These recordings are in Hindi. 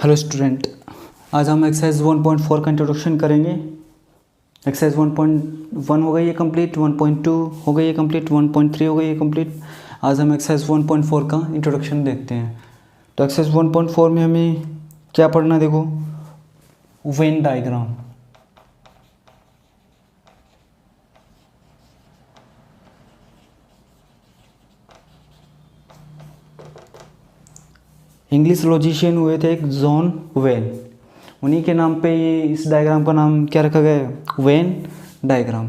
हेलो स्टूडेंट, आज हम एक्सरसाइज 1.4 का इंट्रोडक्शन करेंगे। एक्सरसाइज 1.1 हो गई है कंप्लीट, 1.2 हो गई है कंप्लीट, 1.3 हो गई है कंप्लीट। आज हम एक्सरसाइज 1.4 का इंट्रोडक्शन देखते हैं। तो एक्सरसाइज 1.4 में हमें क्या पढ़ना है, देखो, वेन डायग्राम। इंग्लिश लॉजिशियन हुए थे एक जॉन वेन, उन्हीं के नाम पे ये इस डायग्राम का नाम क्या रखा गया है, वेन डायग्राम।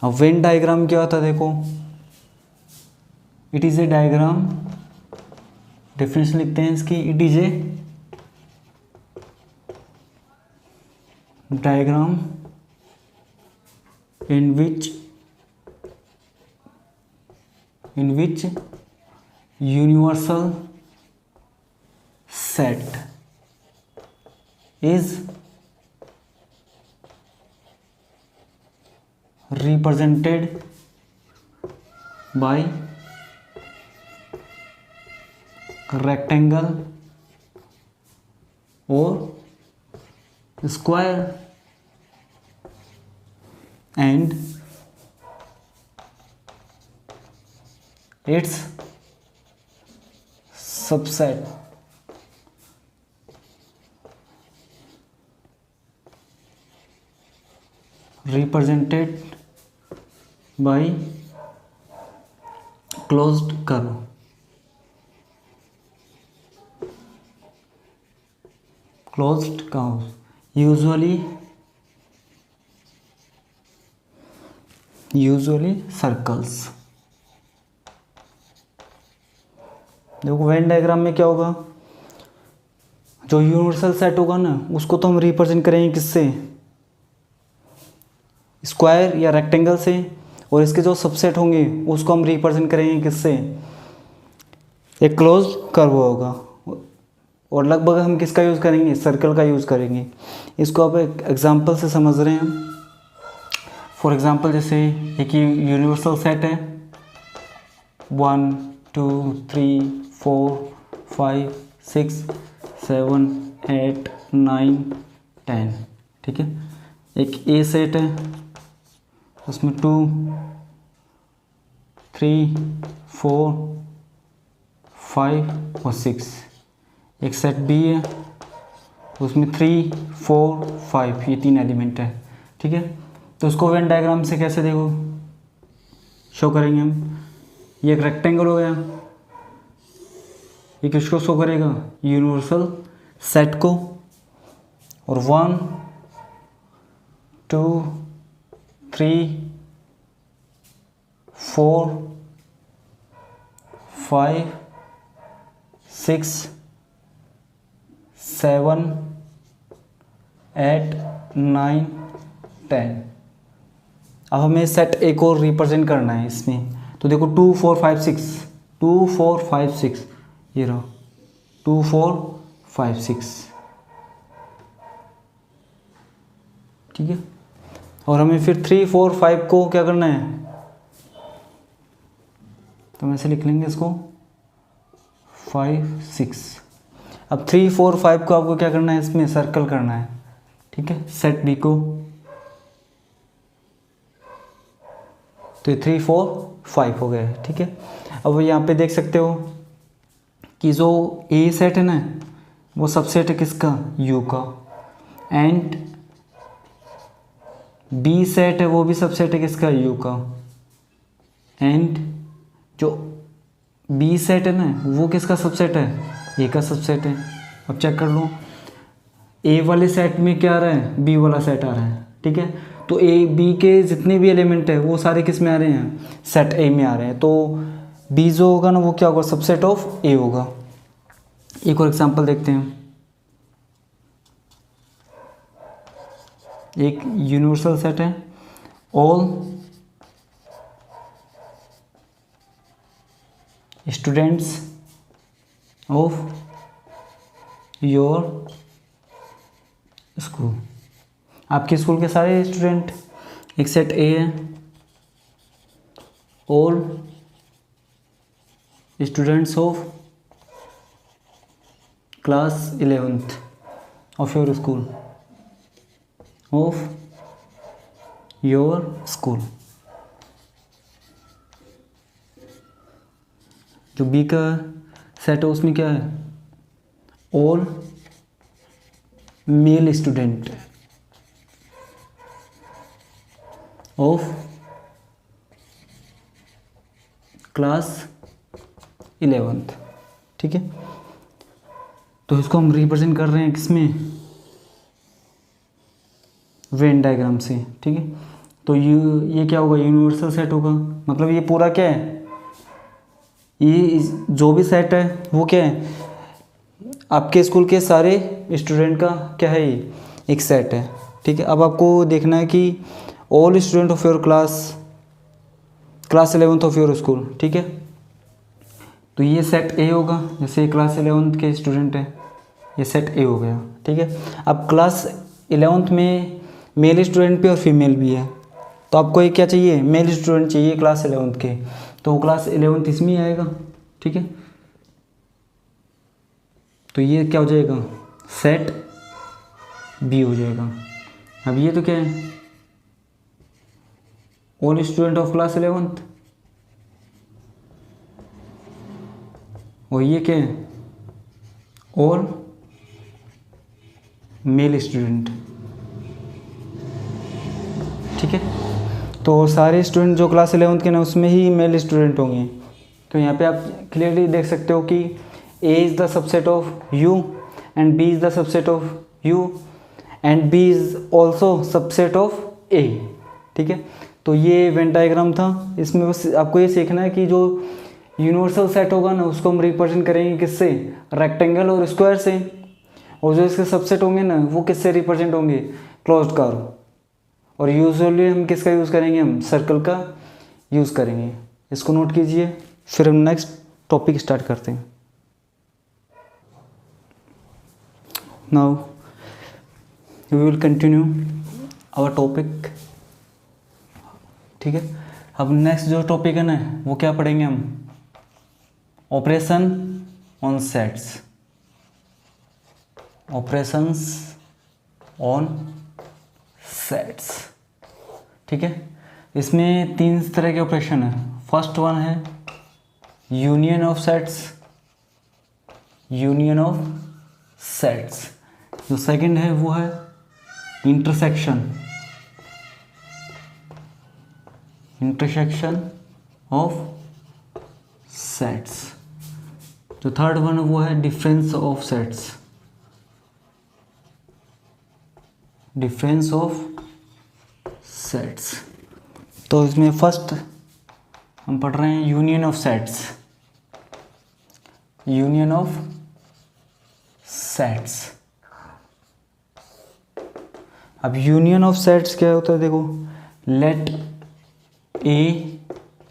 अब वेन डायग्राम क्या होता है, देखो, it is a diagram, definition लिखते हैं इसकी, it is a diagram in which universal set is represented by rectangle or square and its subset represented by closed curve. Closed curve usually circles. देखो वेन डायग्राम में क्या होगा, जो यूनिवर्सल सेट होगा ना उसको तो हम रिप्रेजेंट करेंगे किससे, स्क्वायर या रेक्टेंगल से, और इसके जो सबसेट होंगे उसको हम रिप्रेजेंट करेंगे किससे, एक क्लोज कर्व होगा। और लगभग हम किसका यूज़ करेंगे, सर्कल का यूज़ करेंगे। इसको आप एक एग्जांपल से समझ रहे हैं हम। फॉर एग्जांपल जैसे एक यूनिवर्सल सेट है 1 2 3 4 5 6 7 8 9 10, ठीक है। एक ए सेट है, उसमें 2 3 4 5 और 6। एक सेट बी है, उसमें 3 4 5, ये 3 एलिमेंट है, ठीक है। तो उसको वेन डायग्राम से कैसे देखो शो करेंगे हम। ये एक रेक्टेंगल हो गया, ये किसको शो करेगा, यूनिवर्सल सेट को। और 1 2 3 4 5 6 7 8 9 10। अब हमें सेट ए को रिप्रेजेंट करना है इसमें। तो देखो 2 4 5 6, 2 4 5 6, ये रहा 2 4 5 6, ठीक है। और हमें फिर 3 4 5 को क्या करना है, तो हम ऐसे लिख लेंगे इसको 5 6। अब 3 4 5 को आपको क्या करना है, इसमें सर्कल करना है, ठीक है, सेट बी को। तो 3 4 5 हो गया है, ठीक है। अब यहाँ पे देख सकते हो कि जो ए सेट है ना वो सबसेट है किसका, यू का, एंड बी सेट है वो भी सबसेट है किसका, यू का, एंड जो बी सेट है ना वो किसका सबसेट है, ए का सबसेट है। अब चेक कर लो, ए वाले सेट में क्या आ रहा है, बी वाला सेट आ रहा है, ठीक है। तो ए बी के जितने भी एलिमेंट है वो सारे किस में आ रहे हैं, सेट ए में आ रहे हैं। तो बी जो होगा ना वो क्या होगा, सबसेट ऑफ ए होगा। एक और एग्जांपल देखते हैं। एक यूनिवर्सल सेट है, all students of your school, आपके स्कूल के सारे स्टूडेंट, एक सेट ए है, all students of class 11th, of your school, of your school. जो बी का सेट है उसमें क्या है, all male student of class 11th। ठीक है, तो इसको हम रिप्रेजेंट कर रहे हैं किसमें, वेन डायग्राम से। ठीक है, तो ये क्या होगा, यूनिवर्सल सेट होगा। मतलब ये पूरा क्या है, ये जो भी सेट है वो क्या है, आपके स्कूल के सारे स्टूडेंट का क्या है, ये एक सेट है। ठीक है, अब आपको देखना है कि all student of your class 11th of your school. ठीक है, तो ये सेट ए होगा, जैसे क्लास 11th के स्टूडेंट है, ये सेट ए हो गया। ठीक है, अब क्लास 11th में मेल स्टूडेंट भी और फीमेल भी है, तो आपको ये क्या चाहिए, मेल स्टूडेंट चाहिए क्लास 11th के, तो क्लास 11th इसमें ही आएगा। ठीक है, तो ये क्या हो जाएगा, सेट बी हो जाएगा। अब ये तो क्या है, all student of class 11th, और ये क्या है, ऑल मेल स्टूडेंट। ठीक है, तो सारे स्टूडेंट जो क्लास 11th के ना उसमें ही मेल स्टूडेंट होंगे। तो यहाँ पे आप क्लियरली देख सकते हो कि A is the subset of U and B is the subset of U and B is also subset of A। ठीक है, तो ये वेन डायग्राम था, इसमें बस आपको ये सीखना है कि जो यूनिवर्सल सेट होगा ना उसको हम रिप्रेजेंट करेंगे किससे, रेक्टेंगल और स्क्वायर से, और जो इसके सबसेट होंगे ना वो किससे रिप्रेजेंट होंगे, क्लोज्ड कर्व। और यूजुअली हम किसका यूज़ करेंगे, हम सर्कल का यूज़ करेंगे। इसको नोट कीजिए, फिर हम नेक्स्ट टॉपिक स्टार्ट करते हैं। Now we will continue our topic. ठीक है, अब नेक्स्ट जो टॉपिक है ना वो क्या पढ़ेंगे हम, operation on sets, operations on sets. ठीक है, इसमें 3 तरह के ऑपरेशन है। फर्स्ट वन है union of sets, union of sets. जो सेकंड है वो है इंटरसेक्शन, इंटरसेक्शन ऑफ सेट्स। जो थर्ड वन है वो है difference of sets, difference of sets. तो इसमें फर्स्ट हम पढ़ रहे हैं union of sets, union of sets. अब यूनियन ऑफ सेट्स क्या होता है, देखो, late A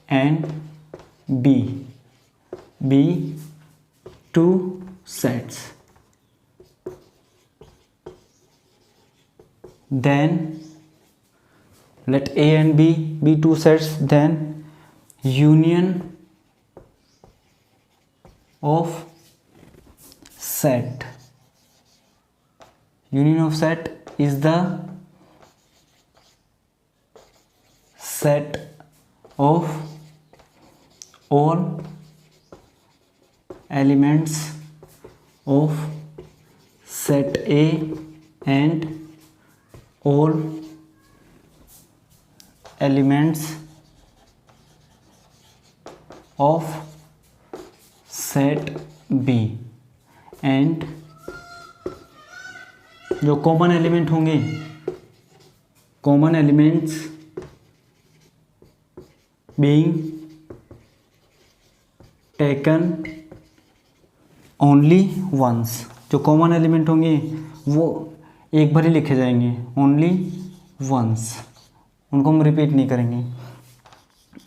and B be two sets, then let A and B be two sets, then union of set, union of set is the set of all elements of set A and all elements of set B and जो कॉमन एलिमेंट होंगे, common elements being taken only once. जो कॉमन एलिमेंट होंगे वो एक बार ही लिखे जाएंगे, ओनली वंस, उनको हम रिपीट नहीं करेंगे।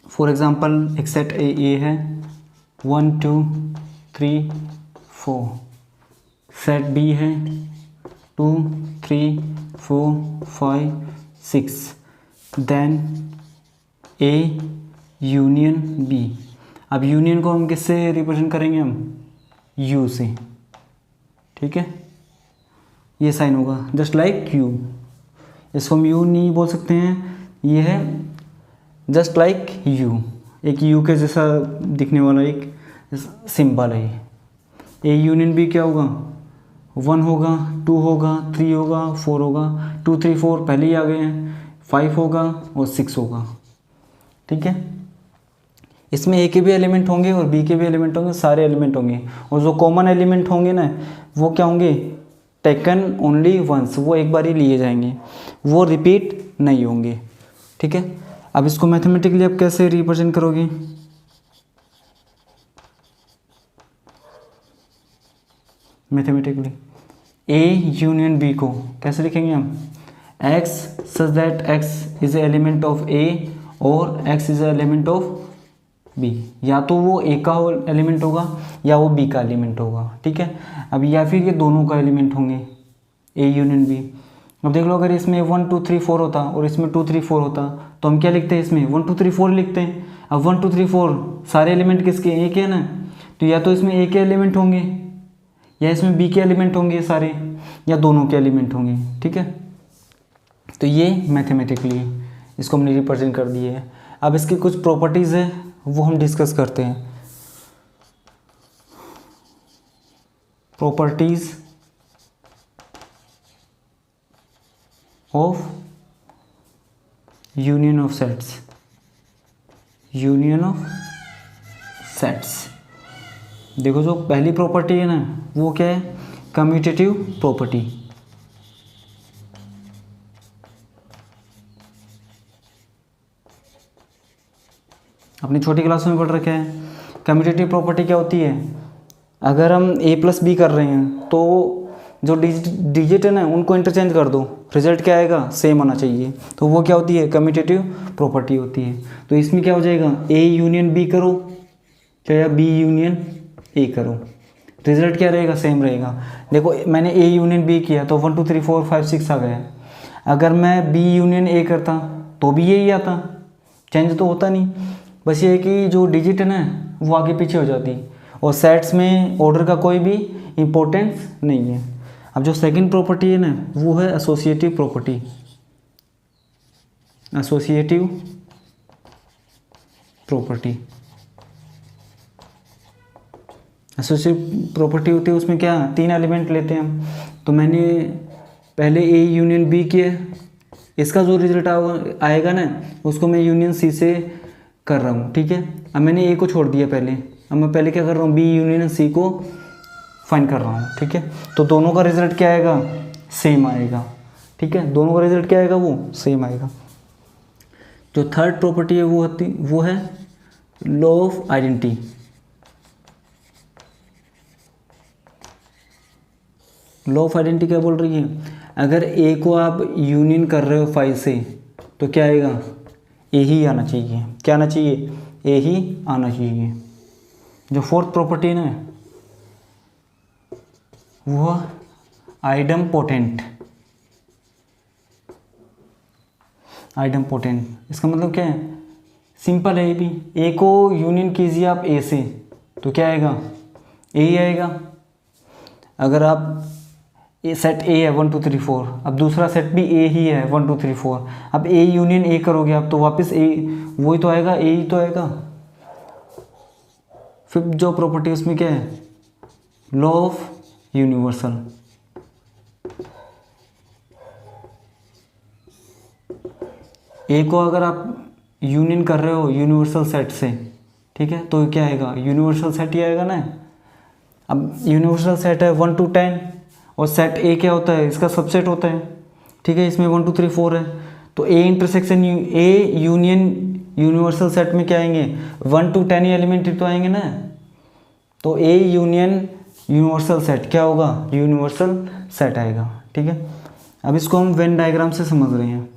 फॉर एग्जांपल एक सेट ए है 1 2 3 4, सेट बी है 2 3 4 5 6, देन ए यूनियन बी। अब यूनियन को हम किससे रिप्रेजेंट करेंगे, हम यू से। ठीक है, ये साइन होगा, जस्ट लाइक यू। इसको हम यू नहीं बोल सकते हैं, ये है जस्ट लाइक यू, एक यू के जैसा दिखने वाला एक सिंबल है। ए यूनियन बी क्या होगा, 1 होगा, 2 होगा, 3 होगा, 4 होगा, 2 3 4 पहले ही आ गए हैं, 5 होगा और 6 होगा। ठीक है, इसमें ए के भी एलिमेंट होंगे और बी के भी एलिमेंट होंगे, सारे एलिमेंट होंगे, और जो कॉमन एलिमेंट होंगे ना वो क्या होंगे, टेकन ओनली वंस, वो एक बार ही लिए जाएंगे, वो रिपीट नहीं होंगे। ठीक है, अब इसको मैथमेटिकली आप कैसे रिप्रेजेंट करोगे, मैथमेटिकली ए यूनियन बी को कैसे लिखेंगे हम, x such that x is a element of a और x is a element of b, या तो वो a का एलिमेंट होगा या वो b का एलिमेंट होगा। ठीक है, अब या फिर ये दोनों का एलिमेंट होंगे, a यूनियन b। अब देख लो, अगर इसमें 1 2 3 4 होता और इसमें 2 3 4 होता तो हम क्या लिखते हैं, इसमें 1 2 3 4 लिखते हैं। अब 1 2 3 4 सारे एलिमेंट किसके, ए के है ना, तो या तो इसमें ए के एलिमेंट होंगे या इसमें बी के एलिमेंट होंगे सारे, या दोनों के एलिमेंट होंगे। ठीक है, तो ये मैथमेटिकली इसको हमने रिप्रेजेंट कर दिए है। अब इसकी कुछ प्रॉपर्टीज़ है वो हम डिस्कस करते हैं। Properties of union of sets, union of sets. देखो, जो पहली प्रॉपर्टी है ना वो क्या है, कम्यूटेटिव प्रॉपर्टी। अपनी छोटी क्लास में पढ़ रखे हैं। कम्यूटेटिव प्रॉपर्टी क्या होती है, अगर हम a प्लस बी कर रहे हैं तो जो डिजिट है ना उनको इंटरचेंज कर दो, रिजल्ट क्या आएगा, सेम होना चाहिए, तो वो क्या होती है, कम्यूटेटिव प्रॉपर्टी होती है। तो इसमें क्या हो जाएगा, a यूनियन b करो चाहे b यूनियन a करो, रिजल्ट क्या रहेगा, सेम रहेगा। देखो, मैंने a यूनियन b किया तो 1 2 3 4 5 6 आ गया। अगर मैं b यूनियन a करता तो भी यही आता, चेंज तो होता नहीं, बस ये है कि जो डिजिट है ना वो आगे पीछे हो जाती, और सेट्स में ऑर्डर का कोई भी इम्पोर्टेंस नहीं है। अब जो सेकंड प्रॉपर्टी है ना वो है associative property. Associative property, associative property होती है, उसमें क्या 3 एलिमेंट लेते हैं हम। तो मैंने पहले ए यूनियन बी किया, इसका जो रिजल्ट आएगा ना उसको मैं यूनियन सी से कर रहा हूँ। ठीक है, अब मैंने ए को छोड़ दिया पहले, अब मैं पहले क्या कर रहा हूँ, बी यूनियन सी को फाइंड कर रहा हूँ। ठीक है, तो दोनों का रिजल्ट क्या आएगा, सेम आएगा। ठीक है, दोनों का रिजल्ट क्या आएगा, वो सेम आएगा। जो थर्ड प्रॉपर्टी है वो है law of identity. Law of identity क्या बोल रही है, अगर ए को आप यूनियन कर रहे हो 5 से तो क्या आएगा, ए ही आना चाहिए। क्या आना चाहिए, ए ही आना चाहिए। जो फोर्थ प्रॉपर्टी है ना वो आइडम्पोटेंट। आइडम्पोटेंट इसका मतलब क्या है, सिंपल है ये भी। ए को यूनियन कीजिए आप ए से तो क्या आएगा, ए ही आएगा। अगर आप सेट ए है 1 2 3 4, अब दूसरा सेट भी ए ही है 1 2 3 4, अब ए यूनियन ए करोगे आप तो वापस ए वही तो आएगा, ए ही तो आएगा। फिर जो प्रॉपर्टी उसमें क्या है, लॉ ऑफ यूनिवर्सल। ए को अगर आप यूनियन कर रहे हो यूनिवर्सल सेट से, ठीक है, तो क्या आएगा, यूनिवर्सल सेट ही आएगा ना। अब यूनिवर्सल सेट है 1 to 10 और सेट ए क्या होता है, इसका सबसेट होता है। ठीक है, इसमें 1 2 3 4 है तो A intersection A union universal set में क्या आएंगे, 1 to 10 एलिमेंट तो आएंगे ना। तो ए यूनियन यूनिवर्सल सेट क्या होगा, यूनिवर्सल सेट आएगा। ठीक है, अब इसको हम वेन डायग्राम से समझ रहे हैं।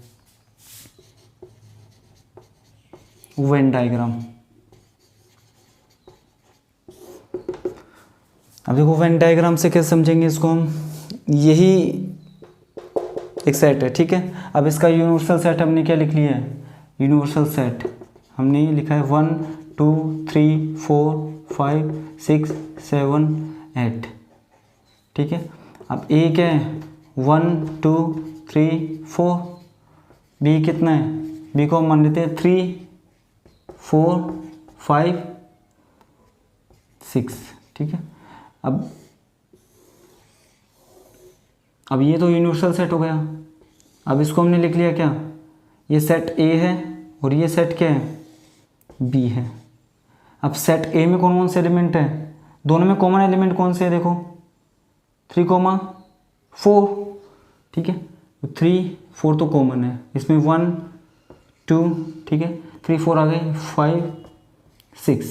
वेन डायग्राम, अब देखो वेन डायग्राम से कैसे समझेंगे इसको हम। यही एक सेट है, ठीक है। अब इसका यूनिवर्सल सेट हमने क्या लिख लिया है, यूनिवर्सल सेट हमने लिखा है 1 2 3 4 5 6 7 8। ठीक है, अब ए क्या है 1 2 3 4, बी कितना है, बी को हम मान लेते हैं 3 4 5 6, ठीक है। अब ये तो यूनिवर्सल सेट हो गया। अब इसको हमने लिख लिया क्या, ये सेट ए है और ये सेट क्या है, बी है। अब सेट ए में कौन कौन से एलिमेंट है, दोनों में कॉमन एलिमेंट कौन से है, देखो 3 4, ठीक है। 3 4 तो कॉमन है, इसमें 1 2, ठीक है, 3 4 आ गए, 5 6,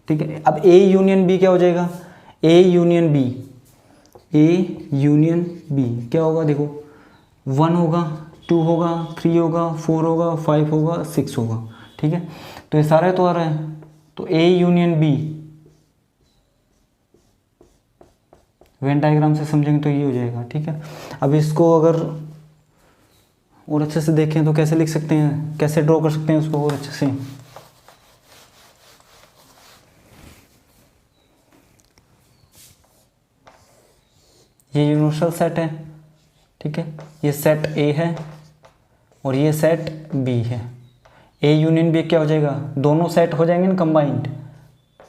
ठीक है। अब ए यूनियन बी क्या हो जाएगा, A union B, A union B क्या होगा, देखो 1 होगा, 2 होगा, 3 होगा, 4 होगा, 5 होगा, 6 होगा, ठीक है। तो ये सारे तो आ रहा है, तो A union B Venn diagram से समझेंगे तो ये हो जाएगा, ठीक है। अब इसको अगर और अच्छे से देखें तो कैसे लिख सकते हैं, कैसे ड्रॉ कर सकते हैं उसको और अच्छे से, ये यूनिवर्सल सेट है, ठीक है, ये सेट ए है और ये सेट बी है। ए यूनियन बी क्या हो जाएगा, दोनों सेट हो जाएंगे ना कंबाइंड,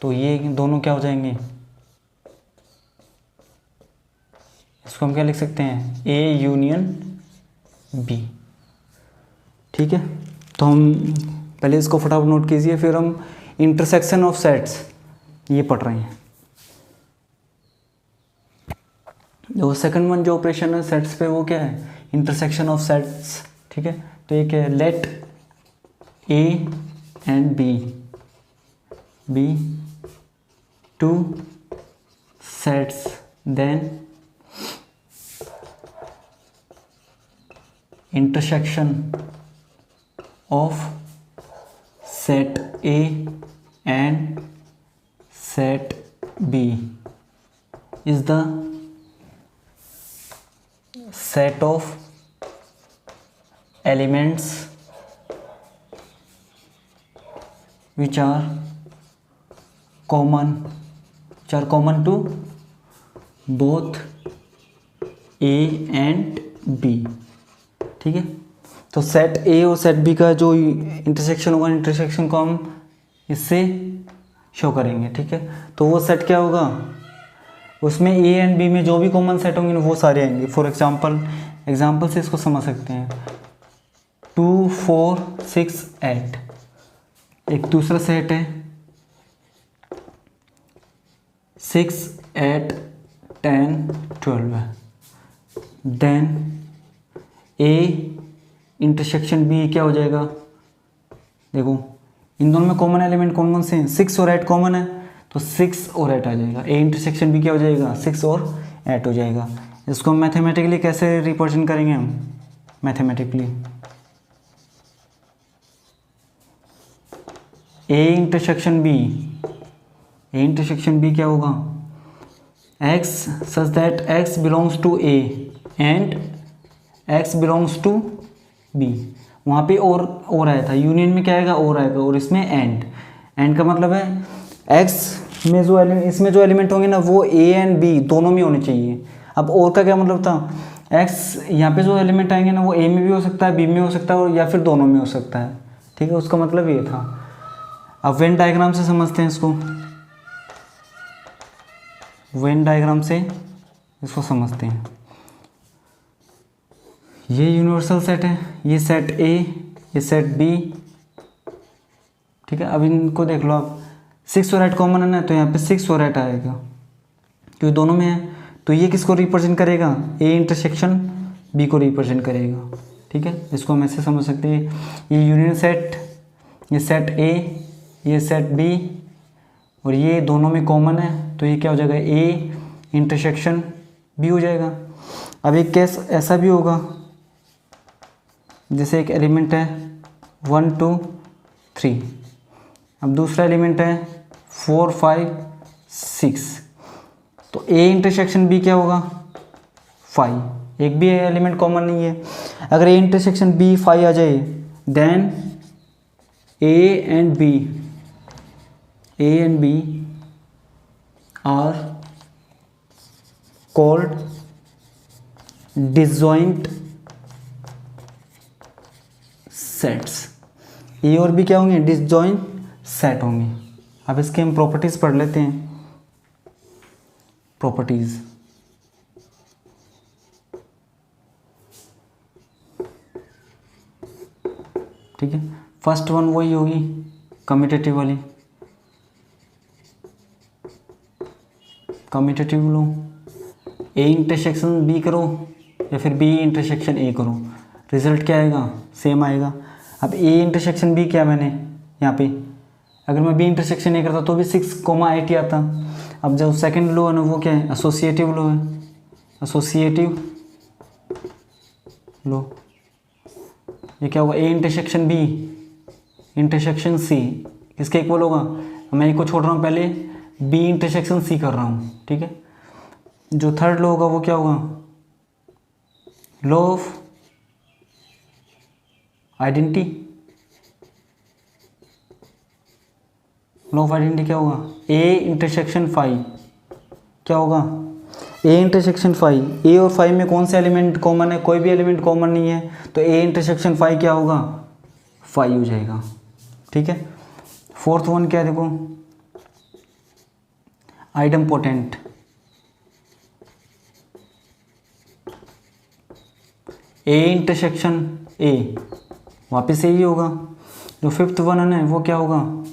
तो ये दोनों क्या हो जाएंगे, इसको हम क्या लिख सकते हैं, ए यूनियन बी, ठीक है। तो हम पहले इसको फटाफट नोट कीजिए, फिर हम इंटरसेक्शन ऑफ सेट्स ये पढ़ रहे हैं। जो सेकंड वन जो ऑपरेशन है सेट्स पे वो क्या है, इंटरसेक्शन ऑफ सेट्स, ठीक है। तो ये क्या है, let A and B two sets then intersection of set A and set B is the set of elements which are common to both A and B, ठीक है। तो सेट ए और सेट बी का जो इंटरसेक्शन होगा, इंटरसेक्शन को हम इससे शो करेंगे, ठीक है। तो वो सेट क्या होगा, उसमें ए एंड बी में जो भी कॉमन सेट होंगे वो सारे आएंगे। फॉर एग्जांपल से इसको समझ सकते हैं, 2 4 6 8 एक दूसरा सेट है, 6 8 10 12 है। देन ए इंटरसेक्शन बी क्या हो जाएगा, देखो इन दोनों में कॉमन एलिमेंट कौन कौन से हैं, 6 और 8 कॉमन है, तो 6 और 8 आ जाएगा। ए इंटरसेक्शन बी क्या हो जाएगा, 6 और 8 हो जाएगा। इसको मैथमेटिकली कैसे रिप्रेजेंट करेंगे हम, मैथमेटिकली ए इंटरसेक्शन बी क्या होगा, x such that x belongs to A and x belongs to B। वहाँ पे और आया था, यूनियन में क्या आएगा, और आएगा, और इसमें एंड का मतलब है x में जो इसमें जो एलिमेंट होंगे ना वो A एंड B दोनों में होने चाहिए। अब और का क्या मतलब था, x यहाँ पे जो एलिमेंट आएंगे ना वो A में भी हो सकता है, B में हो सकता है, और या फिर दोनों में हो सकता है, ठीक है। उसका मतलब ये था। अब वेन डायग्राम से समझते हैं इसको, वेन डायग्राम से इसको समझते हैं। ये यूनिवर्सल सेट है, ये सेट ए, ये सेट बी, ठीक है। अब इनको देख लो आप, 6 और 8 कॉमन है ना, तो यहाँ पे 6 और 8 आएगा क्योंकि दोनों में है। तो ये किसको रिप्रेजेंट करेगा, ए इंटरसेक्शन बी को रिप्रेजेंट करेगा, ठीक है। इसको हम ऐसे समझ सकते हैं, ये यूनियन सेट, ये सेट ए, ये सेट बी, और ये दोनों में कॉमन है, तो ये क्या हो जाएगा, ए इंटरसेक्शन बी हो जाएगा। अब एक केस ऐसा भी होगा, जैसे एक एलिमेंट है 1 2 3, अब दूसरा एलिमेंट है 4 5 6, तो ए इंटरसेक्शन बी क्या होगा, 5। एक भी एलिमेंट कॉमन नहीं है। अगर ए इंटरसेक्शन बी 5 आ जाए, then A and B are called disjoint sets. A और बी क्या होंगे? डिसजॉइंट सेट होंगे। अब इसके हम प्रॉपर्टीज़ पढ़ लेते हैं। प्रॉपर्टीज़, ठीक है। फर्स्ट वन वही होगी कम्यूटेटिव वाली, कम्यूटेटिव लो, ए इंटरसेक्शन बी करो या फिर बी इंटरसेक्शन ए करो, रिजल्ट क्या आएगा? सेम आएगा। अब ए इंटरसेक्शन बी क्या मैंने यहाँ पे, अगर मैं बी इंटरसेक्शन ए करता तो भी 6,8 ही आता। अब जो सेकंड लो है ना वो क्या है? एसोसिएटिव लो है, एसोसिएटिव लो। ये क्या होगा? A intersection B intersection C किसके इक्वल होगा? मैं एक को छोड़ रहा हूँ, पहले बी इंटरसेक्शन सी कर रहा हूँ, ठीक है। जो थर्ड लो होगा वो क्या होगा? Law of identity. Law of identity क्या होगा? ए इंटरसेक्शन फाइव क्या होगा? ए इंटरसेक्शन फाइव, ए और फाइव में कौन सा एलिमेंट कॉमन है? कोई भी एलिमेंट कॉमन नहीं है, तो ए इंटरसेक्शन फाइव क्या होगा? फाइव हो जाएगा, ठीक है। फोर्थ वन क्या है? देखो, आइडम्पोटेंट। ए इंटरसेक्शन ए वापस यही होगा। जो फिफ्थ वन है वो क्या होगा?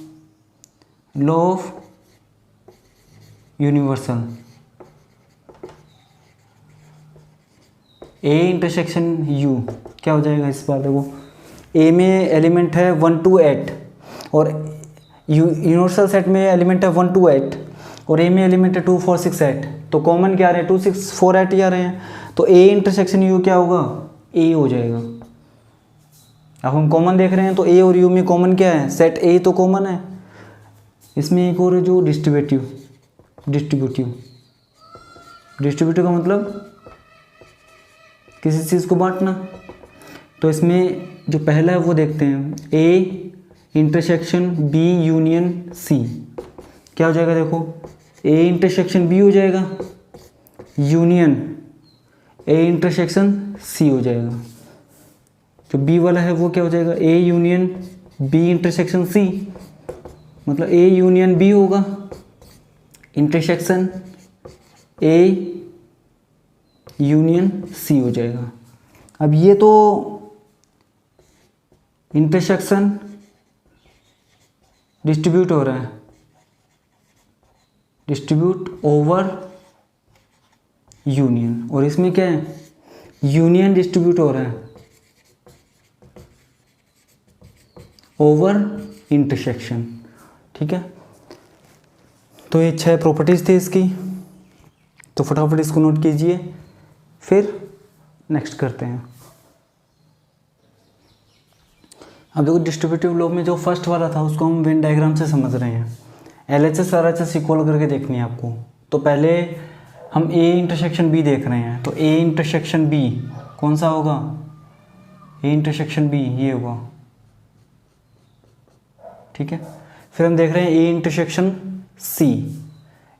Law of universal. A intersection you क्या हो जाएगा इस बार? देखो, ए में एलिमेंट है 1 to 8 और यूनिवर्सल सेट में एलिमेंट है 1 to 8 और ए में एलिमेंट है 2 4 6 8, तो कॉमन क्या आ रहे हैं? 2 6 4 8 ही आ रहे हैं, तो ए इंटरसेक्शन यू क्या होगा? ए हो जाएगा। अब हम कॉमन देख रहे हैं तो ए और यू में कॉमन क्या है? सेट ए तो कॉमन है। इसमें एक और है जो डिस्ट्रीब्यूटिव, डिस्ट्रीब्यूटिव का मतलब किसी चीज़ को बांटना। तो इसमें जो पहला है वो देखते हैं, A intersection B union C क्या हो जाएगा? देखो, ए इंटरसेक्शन बी हो जाएगा, यूनियन ए इंटरसेक्शन सी हो जाएगा। जो बी वाला है वो क्या हो जाएगा? A union B intersection C, मतलब ए यूनियन बी होगा, इंटरसेक्शन ए यूनियन सी हो जाएगा। अब ये तो इंटरसेक्शन डिस्ट्रीब्यूट हो रहा है, डिस्ट्रीब्यूट ओवर यूनियन, और इसमें क्या है? यूनियन डिस्ट्रीब्यूट हो रहा है ओवर इंटरसेक्शन, ठीक है। तो ये 6 प्रॉपर्टीज थी इसकी, तो फटाफट इसको नोट कीजिए, फिर नेक्स्ट करते हैं। अब देखो, डिस्ट्रीब्यूटिव लॉ में जो फर्स्ट वाला था उसको हम वेन डायग्राम से समझ रहे हैं। LHS RHS इक्वल करके देखनी है आपको। तो पहले हम ए इंटरसेक्शन बी देख रहे हैं, तो ए इंटरसेक्शन बी कौन सा होगा? ए इंटरसेक्शन बी ये होगा, ठीक है। फिर हम देख रहे हैं A intersection C,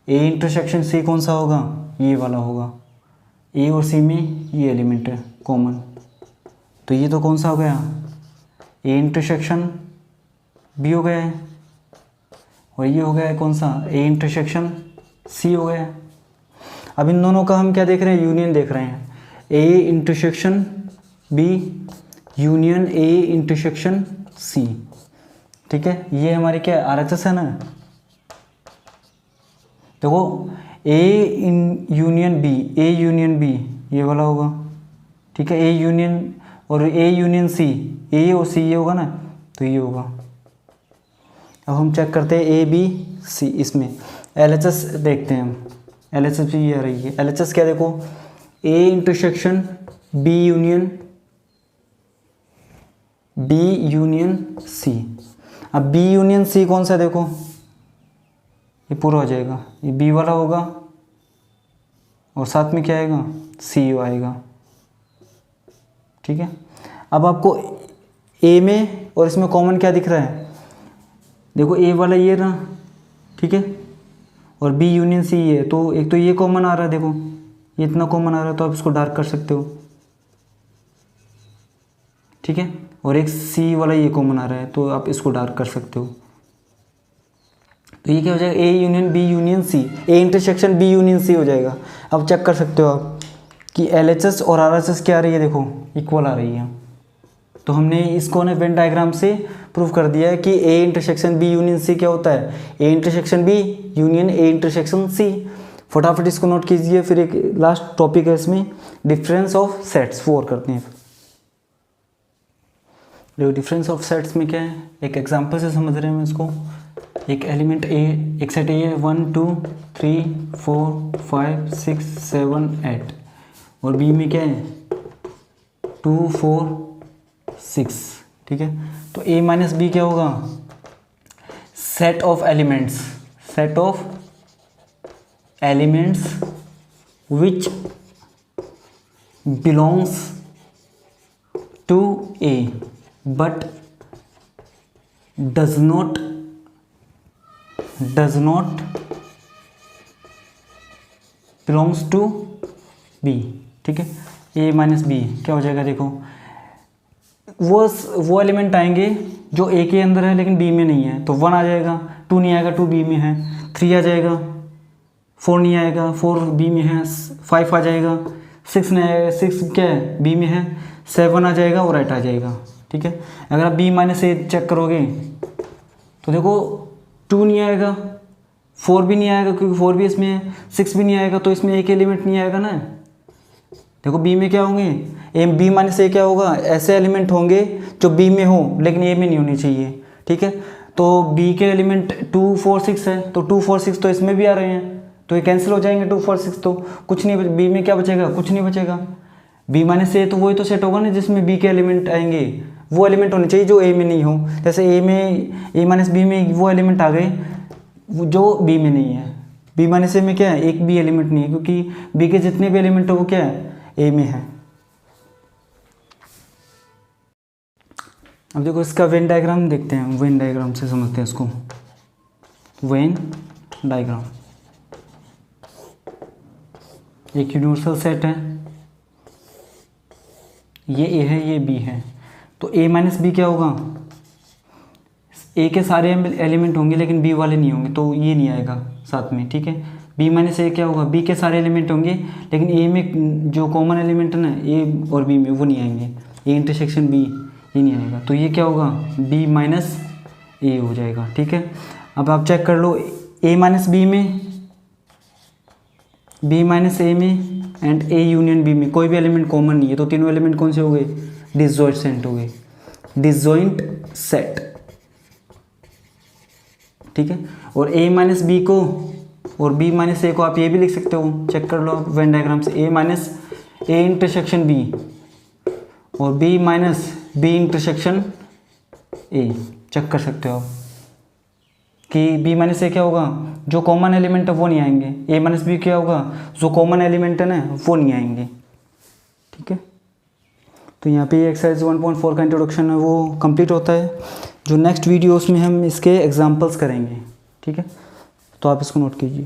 A intersection सी कौन सा होगा? ये वाला होगा। ए और सी में ये एलिमेंट है कॉमन, तो ये तो कौन सा हो गया? ए इंटरसेक्शन बी हो गया है, और ये हो गया है कौन सा? ए इंटरसेक्शन सी हो गया है। अब इन दोनों का हम क्या देख रहे हैं? यूनियन देख रहे हैं। A intersection B union A intersection C, ठीक है। ये हमारी क्या RHS है ना। देखो, A in union B, A union B ये वाला होगा, ठीक है। ए यूनियन और ए यूनियन सी, ए और सी ये होगा ना, तो ये होगा। अब हम चेक करते हैं ए बी सी, इसमें LHS देखते हैं हम। LHS भी ये आ रही है। LHS क्या? देखो, A intersection B union C. अब बी यूनियन सी कौन सा? देखो, ये पूरा हो जाएगा, ये बी वाला होगा और साथ में क्या आएगा? सी आएगा, ठीक है। अब आपको ए में और इसमें कॉमन क्या दिख रहा है? देखो, ए वाला ये ना, ठीक है, और बी यूनियन सी ये, तो एक तो ये कॉमन आ रहा है, देखो ये इतना कॉमन आ रहा है, तो आप इसको डार्क कर सकते हो। ठीक है, और एक सी वाला ये कॉमन आ रहा है, तो आप इसको डार्क कर सकते हो। तो ये क्या हो जाएगा, A union B union C, A intersection B union C हो जाएगा। अब चेक कर सकते हो आप कि LHS और RHS क्या आ रही है, देखो इक्वल आ रही है। तो हमने इसको ना वेन डायग्राम से प्रूव कर दिया है कि A intersection B union C क्या होता है, A intersection B union A intersection C. फटाफट इसको नोट कीजिए। फिर एक लास्ट टॉपिक है इसमें, डिफरेंस ऑफ सेट्स, वो और करते हैं। देखो डिफरेंस ऑफ सेट्स में क्या है, एक एग्जांपल से समझ रहे हैं इसको। एक एलिमेंट ए, एक सेट ए है 1 2 3 4 5 6 7 8, और बी में क्या है 2 4 6, ठीक है। तो ए माइनस बी क्या होगा, set of elements, set of elements which belongs to A but does not belongs to B, ठीक है। A माइनस बी क्या हो जाएगा, देखो वो एलिमेंट आएंगे जो A के अंदर है लेकिन B में नहीं है, तो 1 आ जाएगा, 2 नहीं आएगा, 2 B में है, 3 आ जाएगा, 4 नहीं आएगा, 4 B में है, 5 आ जाएगा, 6 नहीं आएगा, 6 क्या है B में है, 7 आ जाएगा और 8 आ जाएगा, ठीक है। अगर आप बी माइनस ए चेक करोगे तो देखो 2 नहीं आएगा, 4 भी नहीं आएगा क्योंकि 4 भी इसमें है, 6 भी नहीं आएगा, तो इसमें एक एलिमेंट नहीं आएगा ना। देखो बी में क्या होंगे, ए बी माइनस ए क्या होगा, ऐसे एलिमेंट होंगे जो बी में हो लेकिन ए में नहीं होनी चाहिए, ठीक है। तो बी के एलिमेंट 2 4 6 है, तो 2 4 6 तो इसमें भी आ रहे हैं, तो ये कैंसिल हो जाएंगे 2 4 6, तो कुछ नहीं, बी में क्या बचेगा, कुछ नहीं बचेगा। बी माइनस ए तो वही तो सेट होगा ना जिसमें बी के एलिमेंट आएंगे, वो एलिमेंट होने चाहिए जो ए में नहीं हो। जैसे ए में, ए माइनस बी में वो एलिमेंट आ गए जो बी में नहीं है। बी माइनस ए में क्या है, एक भी एलिमेंट नहीं है, क्योंकि बी के जितने भी एलिमेंट हो वो क्या है, ए में है। अब देखो इसका वेन डायग्राम देखते हैं, वेन डायग्राम से समझते हैं इसको। वेन डायग्राम, एक यूनिवर्सल सेट है, ये ए है, ये बी है, तो ए माइनस बी क्या होगा, ए के सारे एलिमेंट होंगे लेकिन बी वाले नहीं होंगे, तो ये नहीं आएगा साथ में, ठीक है। बी माइनस ए क्या होगा, बी के सारे एलिमेंट होंगे लेकिन ए में जो कॉमन एलिमेंट है ना ए और बी में, वो नहीं आएंगे, ए इंटरसेक्शन बी ये नहीं आएगा, तो ये क्या होगा, बी माइनस ए हो जाएगा, ठीक है। अब आप चेक कर लो, ए माइनस बी में, बी माइनस ए में एंड ए यूनियन बी में कोई भी एलिमेंट कॉमन नहीं है, तो तीनों एलिमेंट कौन से हो गए, डिसजॉइंट सेट हो गए, डिसजॉइंट सेट, ठीक है। और ए माइनस बी को और बी माइनस ए को आप ये भी लिख सकते हो, चेक कर लो आप वेन डायग्राम से, A minus A intersection B और B minus B intersection A, check कर सकते हो आप कि बी माइनस ए क्या होगा, जो कॉमन एलिमेंट है वो नहीं आएंगे, ए माइनस बी क्या होगा, जो कॉमन एलिमेंट है ना वो नहीं आएंगे, ठीक है। तो यहाँ पे एक्सरसाइज 1.4 का इंट्रोडक्शन है वो कंप्लीट होता है। जो नेक्स्ट वीडियोस में हम इसके एग्जांपल्स करेंगे, ठीक है, तो आप इसको नोट कीजिए।